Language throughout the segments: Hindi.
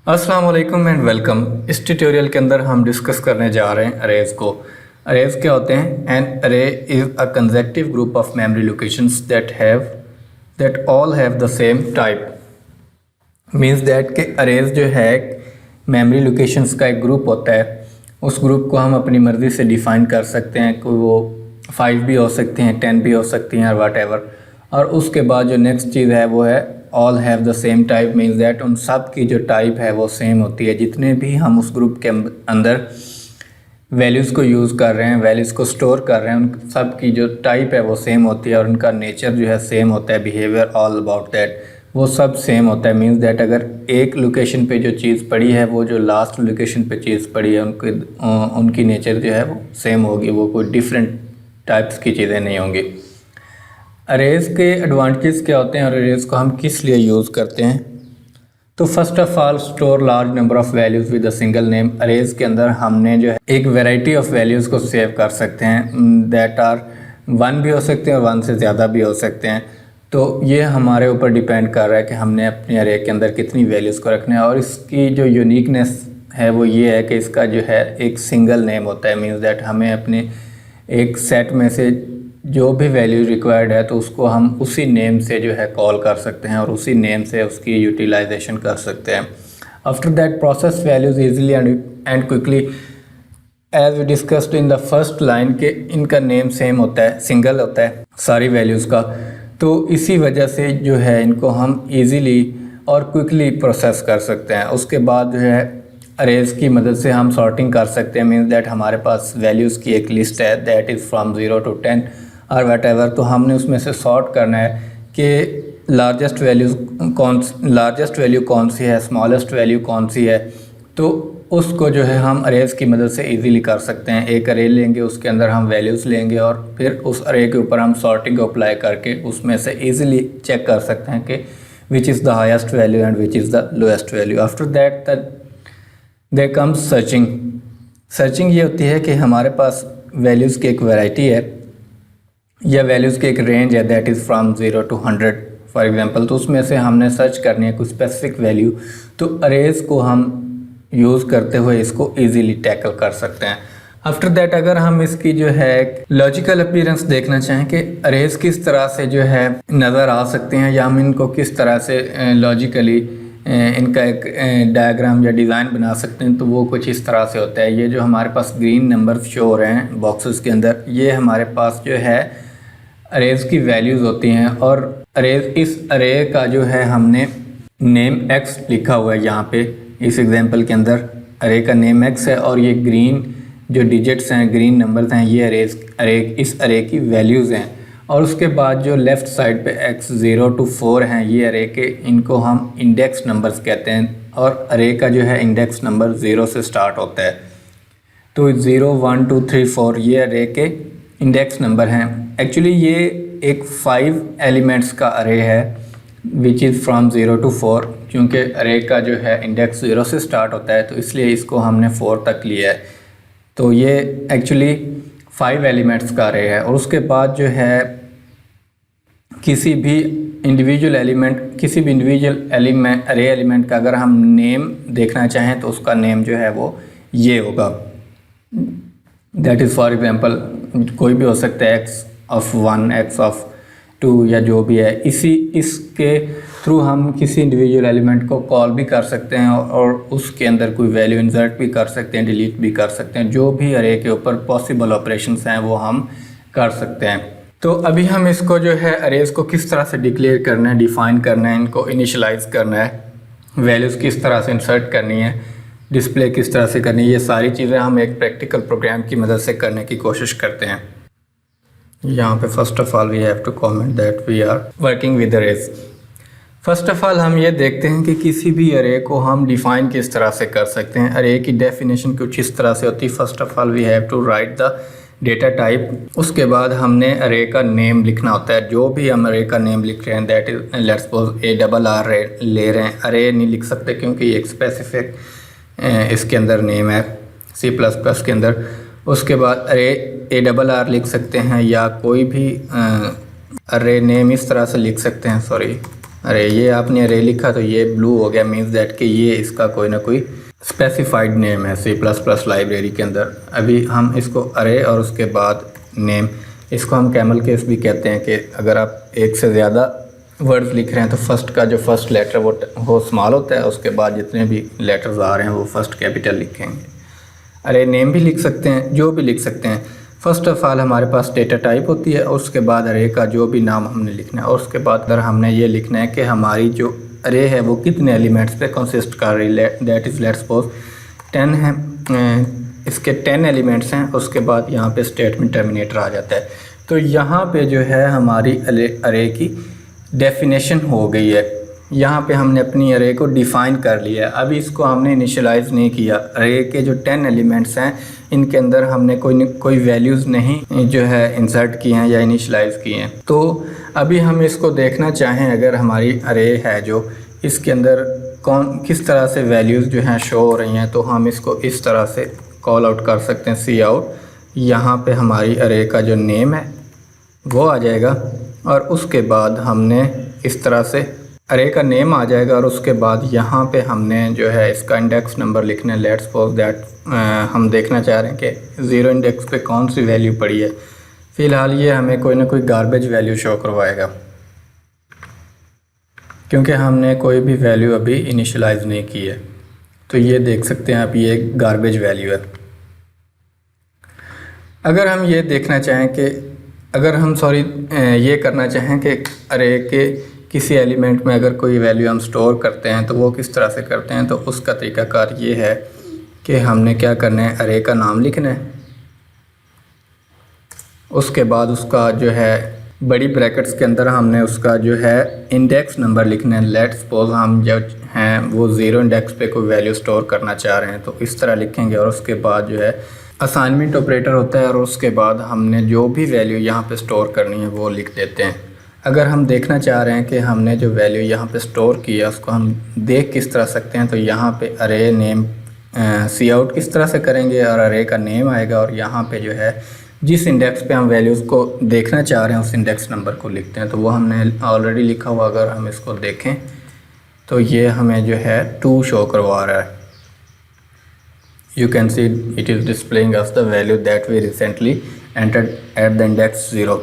अस्सलाम वालेकुम एंड वेलकम। इस ट्यूटोरियल के अंदर हम डिस्कस करने जा रहे हैं अरेज को। अरेज क्या होते हैं? एन अरे is a consecutive group of memory locations that all have the same type. Means that के अरेज जो है मेमोरी लोकेशंस का एक ग्रुप होता है। उस ग्रुप को हम अपनी मर्ज़ी से डिफ़ाइन कर सकते हैं, कोई वो 5 भी हो सकती हैं, 10 भी हो सकती हैं और वाट एवर। और उसके बाद जो नेक्स्ट चीज़ है वो है all have the same type. Means that उन सब की जो टाइप है वो सेम होती है। जितने भी हम उस ग्रुप के अंदर वैल्यूज़ को यूज़ कर रहे हैं, वैल्यूज़ को स्टोर कर रहे हैं, उन सब की जो टाइप है वो सेम होती है और उनका नेचर जो है सेम होता है, बिहेवियर ऑल अबाउट दैट वो सब सेम होता है। मीन्स दैट अगर एक लोकेशन पे जो चीज़ पड़ी है वो जो लास्ट लोकेशन पे चीज़ पड़ी है उनकी नेचर जो है वो सेम होगी, वो कोई डिफरेंट टाइप्स की चीज़ें नहीं होंगी। अरेज के एडवांटेज क्या होते हैं और अरेज को हम किस लिए यूज़ करते हैं? तो first of all store large number of values with a single name. Arrays के अंदर हमने जो है एक वैरायटी ऑफ वैल्यूज़ को सेव कर सकते हैं, दैट आर 1 भी हो सकते हैं और 1 से ज़्यादा भी हो सकते हैं। तो ये हमारे ऊपर डिपेंड कर रहा है कि हमने अपने अरे के अंदर कितनी वैल्यूज़ को रखना है। और इसकी जो यूनिकनेस है वो ये है कि इसका जो है एक सिंगल नेम होता है। मीन्स दैट हमें अपने एक सेट में से जो भी वैल्यू रिक्वायर्ड है तो उसको हम उसी नेम से जो है कॉल कर सकते हैं और उसी नेम से उसकी यूटिलाइजेशन कर सकते हैं। After that process values easily and quickly as we discussed in the first line के इनका नेम सेम होता है, सिंगल होता है सारी वैल्यूज़ का। तो इसी वजह से जो है इनको हम ईज़िली और क्विकली प्रोसेस कर सकते हैं। उसके बाद जो है अरेज की मदद से हम सॉर्टिंग कर सकते हैं। मीन्स दैट हमारे पास वैल्यूज़ की एक लिस्ट है दैट इज़ फ्रॉम 0 to 10 और वट एवर। तो हमने उसमें से सॉर्ट करना है कि लार्जेस्ट वैल्यू कौन सी है, स्मॉलेस्ट वैल्यू कौन सी है। तो उसको जो है हम अरेज की मदद से इजीली कर सकते हैं। एक अरे लेंगे, उसके अंदर हम वैल्यूज़ लेंगे और फिर उस अरे के ऊपर हम सॉर्टिंग को अप्लाई करके उसमें से इजीली चेक कर सकते हैं कि which is the highest value and which is the lowest value. After that there comes searching. Searching ये होती है कि हमारे पास वैल्यूज़ की एक वैरायटी है या वैल्यूज़ की एक रेंज है that is from 0 to 100 for example. तो उसमें से हमने सर्च करनी है कोई स्पेसिफिक वैल्यू। तो अरेज को हम यूज़ करते हुए इसको इजीली टैकल कर सकते हैं। आफ्टर दैट अगर हम इसकी जो है लॉजिकल अपीयरेंस देखना चाहें कि अरेज किस तरह से जो है नज़र आ सकते हैं या हम इनको किस तरह से लॉजिकली इनका एक डायग्राम या डिज़ाइन बना सकते हैं, तो वो कुछ इस तरह से होता है। ये जो हमारे पास ग्रीन नंबर शो हो रहे हैं बॉक्सेस के अंदर, ये हमारे पास जो है अरेज की वैल्यूज़ होती हैं। और अरेज इस अरे का जो है हमने नेम x लिखा हुआ है यहाँ पे इस एग्जांपल के अंदर अरे का नेम x है और ये ग्रीन जो डिजिट्स हैं, ग्रीन नंबर्स हैं, ये इस अरे की वैल्यूज़ हैं। और उसके बाद जो लेफ़्ट साइड पे x 0 to 4 हैं, ये अरे के इनको हम इंडेक्स नंबर्स कहते हैं और अरे का जो है इंडेक्स नंबर 0 से स्टार्ट होता है। तो 0 1 2 3 4 ये अरे के इंडेक्स नंबर हैं। एक्चुअली ये एक 5 एलिमेंट्स का अरे है विच इज़ फ्रॉम 0 to 4। क्योंकि अरे का जो है इंडेक्स 0 से स्टार्ट होता है तो इसलिए इसको हमने 4 तक लिया है। तो ये एक्चुअली 5 एलिमेंट्स का अरे है। और उसके बाद जो है किसी भी इंडिविजुअल अरे एलिमेंट का अगर हम नेम देखना चाहें तो उसका नेम जो है वो ये होगा। दैट इज़ फॉर एग्जांपल कोई भी हो सकता है x of 1, x of 2 या जो भी है। इसके थ्रू हम किसी इंडिविजुअल एलिमेंट को कॉल भी कर सकते हैं और उसके अंदर कोई वैल्यू इंसर्ट भी कर सकते हैं, डिलीट भी कर सकते हैं। जो भी अरे के ऊपर पॉसिबल ऑपरेशंस हैं वो हम कर सकते हैं। तो अभी हम इसको जो है अरेज को किस तरह से डिक्लेयर करना है, डिफ़ाइन करना है, इनको इनिशियलाइज़ करना है, वैल्यूज़ किस तरह से इंसर्ट करनी है, डिस्प्ले किस तरह से करनी है, ये सारी चीज़ें हम एक प्रैक्टिकल प्रोग्राम की मदद से करने की कोशिश करते हैं। यहाँ पे first of all we have to comment that we are working with arrays. First of all हम ये देखते हैं कि किसी भी अरे को हम डिफ़ाइन किस तरह से कर सकते हैं। अरे की डेफिनेशन कुछ इस तरह से होती है। First of all we have to write the data type. उसके बाद हमने अरे का नेम लिखना होता है। जो भी हम अरे का नेम लिख रहे हैं that is let's suppose ARR ले रहे हैं। अरे नहीं लिख सकते क्योंकि एक स्पेसिफिक इसके अंदर नेम है C++ के अंदर। उसके बाद अरे ARR लिख सकते हैं या कोई भी अरे नेम इस तरह से लिख सकते हैं। सॉरी अरे ये आपने अरे लिखा तो ये ब्लू हो गया, मीन्स दैट कि ये इसका कोई ना कोई स्पेसिफाइड नेम है C++ लाइब्रेरी के अंदर। अभी हम इसको अरे और उसके बाद नेम, इसको हम कैमल केस भी कहते हैं कि अगर आप एक से ज़्यादा वर्ड्स लिख रहे हैं तो फर्स्ट का जो फर्स्ट लेटर वो स्मॉल होता है, उसके बाद जितने भी लेटर्स आ रहे हैं वो फर्स्ट कैपिटल लिखेंगे। अरे नेम भी लिख सकते हैं, जो भी लिख सकते हैं। फर्स्ट ऑफ ऑल हमारे पास डेटा टाइप होती है, और उसके बाद अरे का जो भी नाम हमने लिखना है, और उसके बाद अगर हमने ये लिखना है कि हमारी जो अरे है वो कितने एलिमेंट्स पे कंसिस्ट कर रही है। दैट इज़ लेट्स सपोज 10 है, इसके 10 एलिमेंट्स हैं। उसके बाद यहाँ पे स्टेटमेंट टर्मिनेटर आ जाता है। तो यहाँ पे जो है हमारी अरे की डेफिनेशन हो गई है। यहाँ पे हमने अपनी अरे को डिफ़ाइन कर लिया है। अभी इसको हमने इनिशियलाइज़ नहीं किया। अरे के जो 10 एलिमेंट्स हैं इनके अंदर हमने कोई वैल्यूज़ नहीं जो है इंसर्ट की हैं या इनिशियलाइज़ की हैं। तो अभी हम इसको देखना चाहें, अगर हमारी अरे है जो इसके अंदर किस तरह से वैल्यूज़ जो हैं शो हो रही हैं, तो हम इसको इस तरह से कॉल आउट कर सकते हैं, सी आउट। यहाँ पे हमारी अरे का जो नेम है वो आ जाएगा, और उसके बाद हमने इस तरह से अरे का नेम आ जाएगा, और उसके बाद यहाँ पे हमने जो है इसका इंडेक्स नंबर लिखना है। लेट्स सपोज दैट हम देखना चाह रहे हैं कि 0 इंडेक्स पे कौन सी वैल्यू पड़ी है। फ़िलहाल ये हमें कोई ना कोई गार्बेज वैल्यू शो करवाएगा, क्योंकि हमने कोई भी वैल्यू अभी इनिशियलाइज़ नहीं की है। तो ये देख सकते हैं आप, ये गार्बेज वैल्यू है। अगर हम ये देखना चाहें कि ये करना चाहें कि अरे के किसी एलिमेंट में अगर कोई वैल्यू हम स्टोर करते हैं तो वो किस तरह से करते हैं, तो उसका तरीकाकार ये है कि हमने क्या करना है, अरे का नाम लिखना है। उसके बाद उसका जो है बड़ी ब्रैकेट्स के अंदर हमने उसका जो है इंडेक्स नंबर लिखना है। लेट्स सपोज हम जो हैं वो 0 इंडेक्स पे कोई वैल्यू स्टोर करना चाह रहे हैं, तो इस तरह लिखेंगे। और उसके बाद जो है असाइनमेंट ऑपरेटर होता है, और उसके बाद हमने जो भी वैल्यू यहाँ पे स्टोर करनी है वो लिख देते हैं। अगर हम देखना चाह रहे हैं कि हमने जो वैल्यू यहाँ पे स्टोर की है उसको हम देख किस तरह सकते हैं, तो यहाँ पे अरे नेम सी आउट किस तरह से करेंगे, और अरे का नेम आएगा, और यहाँ पे जो है जिस इंडेक्स पे हम वैल्यूज़ को देखना चाह रहे हैं उस इंडेक्स नंबर को लिखते हैं। तो वो हमने ऑलरेडी लिखा हुआ, अगर हम इसको देखें तो ये हमें जो है 2 शो करवा रहा है। You can see it is displaying us the value that we recently entered at the index 0।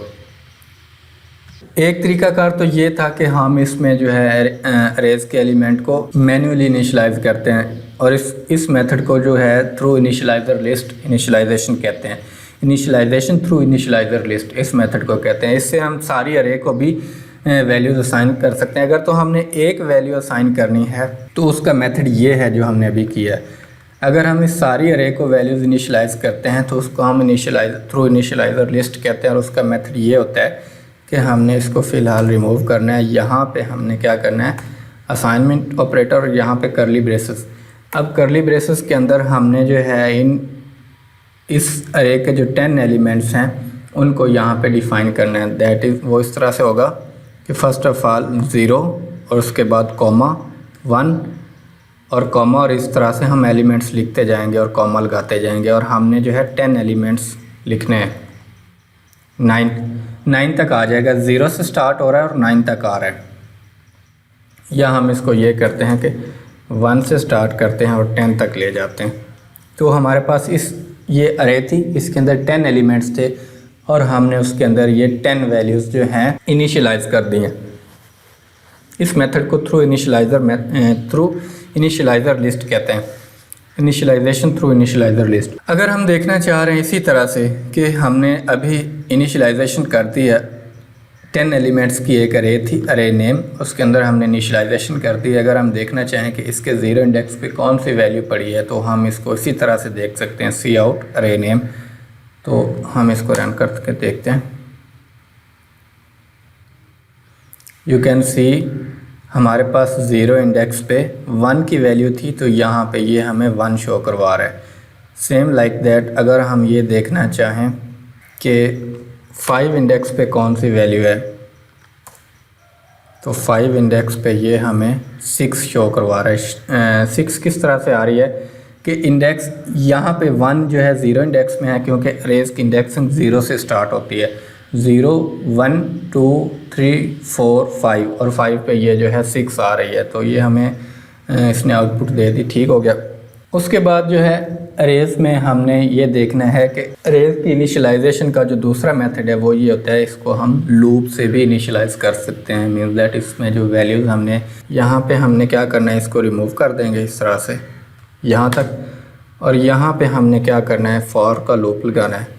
एक तरीकाकार तो ये था कि हम इसमें जो है अरेज के एलिमेंट को मैन्युअली इनिशियलाइज करते हैं, और इस मेथड को जो है थ्रू इनिशियलाइजर लिस्ट इनिशियलाइजेशन कहते हैं। इनिशियलाइजेशन थ्रू इनिशियलाइजर लिस्ट इस मेथड को कहते हैं। इससे हम सारी अरे को भी वैल्यूज असाइन कर सकते हैं। अगर तो हमने एक वैल्यू असाइन करनी है तो उसका मेथड ये है जो हमने अभी किया है। अगर हम इस सारी अरे को वैल्यूज़ इनिशियलाइज़ करते हैं तो उसको हम थ्रू इनिशियलाइज़र लिस्ट कहते हैं, और उसका मेथड ये होता है कि हमने इसको फ़िलहाल रिमूव करना है। यहाँ पे हमने क्या करना है, असाइनमेंट ऑपरेटर, और यहाँ पे करली ब्रेसेस। अब करली ब्रेसेस के अंदर हमने जो है इस अरे के जो 10 एलिमेंट्स हैं उनको यहाँ पे डिफ़ाइन करना है। दैट इज़ वो इस तरह से होगा कि फ़र्स्ट ऑफ ऑल 0, और उसके बाद कॉमा 1 और कॉमा, और इस तरह से हम एलिमेंट्स लिखते जाएंगे और कॉमा लगाते जाएंगे। और हमने जो है 10 एलिमेंट्स लिखने हैं। 9 तक आ जाएगा। 0 से स्टार्ट हो रहा है और 9 तक आ रहा है। या हम इसको ये करते हैं कि 1 से स्टार्ट करते हैं और 10 तक ले जाते हैं। तो हमारे पास ये अरे थी, इसके अंदर 10 एलिमेंट्स थे, और हमने उसके अंदर ये 10 वैल्यूज़ जो हैं इनिशियलाइज़ कर दी हैं। इस मेथड को थ्रू इनिशियलाइज़र लिस्ट कहते हैं। Initialization through initializer list. अगर हम देखना चाह रहे हैं इसी तरह से कि हमने अभी इनिशियलाइजेशन कर दी है, 10 एलिमेंट्स की एक अरे थी, अरे नेम, उसके अंदर हमने इनिशियलाइजेशन कर दी है। अगर हम देखना चाहें कि इसके 0 इंडेक्स पे कौन सी वैल्यू पड़ी है, तो हम इसको इसी तरह से देख सकते हैं, सी आउट अरे नेम। तो हम इसको रन करके देखते हैं। यू कैन सी हमारे पास 0 इंडेक्स पे 1 की वैल्यू थी, तो यहाँ पे ये हमें 1 शो करवा रहा है। सेम लाइक दैट अगर हम ये देखना चाहें कि 5 इंडेक्स पे कौन सी वैल्यू है, तो 5 इंडेक्स पे ये हमें 6 शो करवा रहा है। 6 किस तरह से आ रही है कि इंडेक्स यहाँ पे 1 जो है 0 इंडेक्स में है, क्योंकि अरेज की इंडेक्सिंग 0 से स्टार्ट होती है। 0 1 2 3 4 5 और 5 पे ये जो है 6 आ रही है, तो ये हमें इसने आउटपुट दे दी। ठीक हो गया। उसके बाद जो है अरेज में हमने ये देखना है कि अरेज की इनिशियलाइजेशन का जो दूसरा मेथड है वो ये होता है, इसको हम लूप से भी इनिशियलाइज कर सकते हैं। मीन्स दैट इसमें जो वैल्यूज़ हमने यहाँ पे हमने क्या करना है, इसको रिमूव कर देंगे इस तरह से यहाँ तक, और यहाँ पे हमने क्या करना है, फॉर का लूप लगाना है।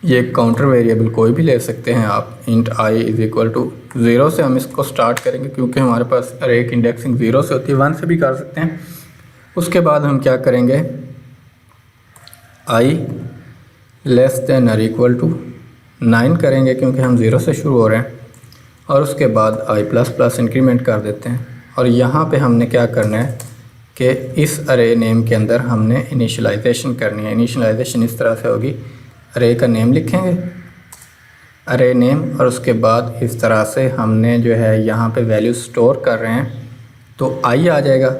ये काउंटर वेरिएबल कोई भी ले सकते हैं आप, int i is equal to 0 से हम इसको स्टार्ट करेंगे क्योंकि हमारे पास अरे की इंडेक्सिंग 0 से होती है, 1 से भी कर सकते हैं। उसके बाद हम क्या करेंगे, i लेस देन और इक्वल टू 9 करेंगे क्योंकि हम 0 से शुरू हो रहे हैं, और उसके बाद i प्लस प्लस इंक्रीमेंट कर देते हैं। और यहाँ पे हमने क्या करना है कि इस अरे नेम के अंदर हमने इनिशियलाइजेशन करनी है। इनिशियलाइजेशन इस तरह से होगी, अरे का नेम लिखेंगे, अरे नेम, और उसके बाद इस तरह से हमने जो है यहाँ पे वैल्यू स्टोर कर रहे हैं तो i आ जाएगा।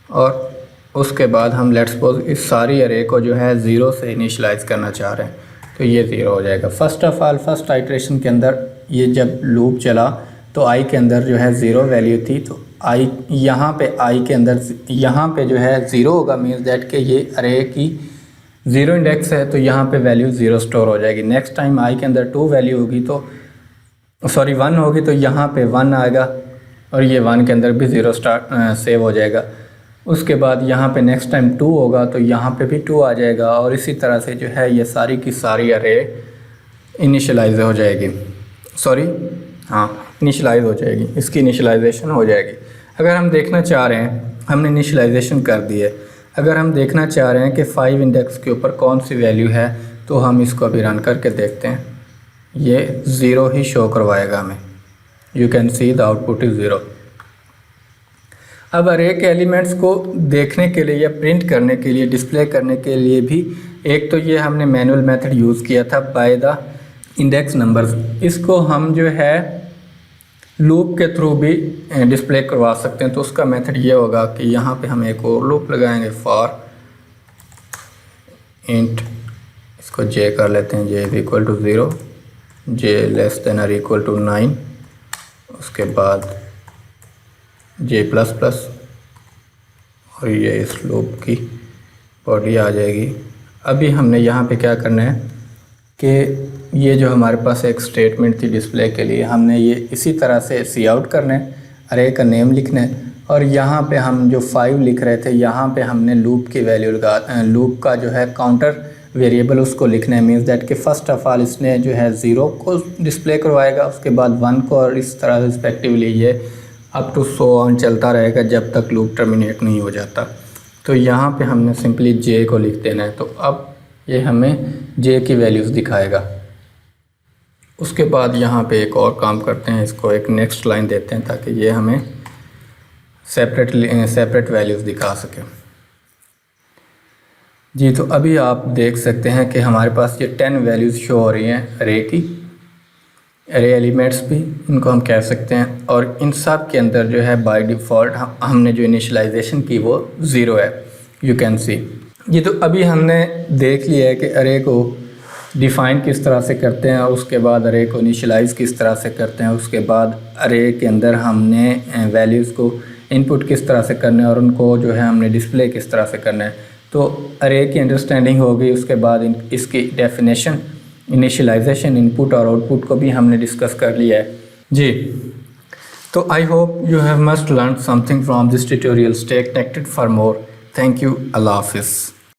और उसके बाद हम लेट्स सपोज इस सारी अरे को जो है 0 से इनिशियलाइज करना चाह रहे हैं तो ये 0 हो जाएगा। First of all first iteration के अंदर ये जब लूप चला तो i के अंदर जो है 0 वैल्यू थी, तो i यहाँ पे i के अंदर यहाँ पे जो है 0 होगा। मीन्स दैट कि ये अरे की 0 इंडेक्स है तो यहाँ पे वैल्यू 0 स्टोर हो जाएगी। नेक्स्ट टाइम i के अंदर 2 वैल्यू होगी तो 1 होगी तो यहाँ पे 1 आएगा और ये 1 के अंदर भी 0 सेव हो जाएगा। उसके बाद यहाँ पे नेक्स्ट टाइम 2 होगा तो यहाँ पे भी 2 आ जाएगा, और इसी तरह से जो है ये सारी की सारी अरे इनिशियलाइज हो जाएगी, इनिशियलाइज हो जाएगी, इसकी इनिशियलाइजेशन हो जाएगी। अगर हम देखना चाह रहे हैं, हमने इनिशियलाइजेशन कर दी है, अगर हम देखना चाह रहे हैं कि 5 इंडेक्स के ऊपर कौन सी वैल्यू है तो हम इसको अभी रन करके देखते हैं। ये 0 ही शो करवाएगा हमें। You can see the output is 0। अब अरे के एलिमेंट्स को देखने के लिए या प्रिंट करने के लिए, डिस्प्ले करने के लिए भी एक तो ये हमने मैनुअल मेथड यूज़ किया था बाय द इंडेक्स नंबर्स। इसको हम जो है लूप के थ्रू भी डिस्प्ले करवा सकते हैं। तो उसका मेथड ये होगा कि यहाँ पे हम एक और लूप लगाएंगे, फॉर इंट, इसको j कर लेते हैं, j is equal to 0, j less than और इक्वल टू 9, उसके बाद j प्लस प्लस, और ये इस लूप की बॉडी आ जाएगी। अभी हमने यहाँ पे क्या करना है कि ये जो हमारे पास एक स्टेटमेंट थी डिस्प्ले के लिए, हमने ये इसी तरह से सी आउट करना है, अरे का नेम लिखना है, और यहाँ पे हम जो 5 लिख रहे थे यहाँ पे हमने लूप की वैल्यू लगा, लूप का जो है काउंटर वेरिएबल उसको लिखना है। मीन्स दैट कि फ़र्स्ट ऑफ ऑल इसने जो है 0 को डिस्प्ले करवाएगा, उसके बाद 1 को, और इस तरह रिस्पेक्टिवली ये अप टू सो ऑन चलता रहेगा जब तक लूप टर्मिनेट नहीं हो जाता। तो यहाँ पे हमने सिंपली j को लिख देना है, तो अब ये हमें j की वैल्यूज़ दिखाएगा। उसके बाद यहाँ पे एक और काम करते हैं, इसको एक नेक्स्ट लाइन देते हैं ताकि ये हमें सेपरेट वैल्यूज़ दिखा सके। जी, तो अभी आप देख सकते हैं कि हमारे पास ये 10 वैल्यूज़ शो हो रही हैं अरे की, अरे एलिमेंट्स भी इनको हम कह सकते हैं, और इन सब के अंदर जो है बाय डिफ़ॉल्ट हमने जो इनिशियलाइजेशन की वो 0 है, यू कैन सी। ये तो अभी हमने देख लिया है कि अरे को डिफ़ाइन किस तरह से करते हैं, और उसके बाद अरे को इनिशियलाइज़ किस तरह से करते हैं, उसके बाद अरे के अंदर हमने वैल्यूज़ को इनपुट किस तरह से करना है और उनको जो है हमने डिस्प्ले किस तरह से करना है। तो अरे की अंडरस्टैंडिंग हो गई। उसके बाद इसकी डेफिनेशन, इनिशियलाइजेशन, इनपुट और आउटपुट को भी हमने डिस्कस कर लिया है। जी, तो I hope you have must learn something from this tutorial. Stay connected for more. Thank you. अल्लाह हाफिज़।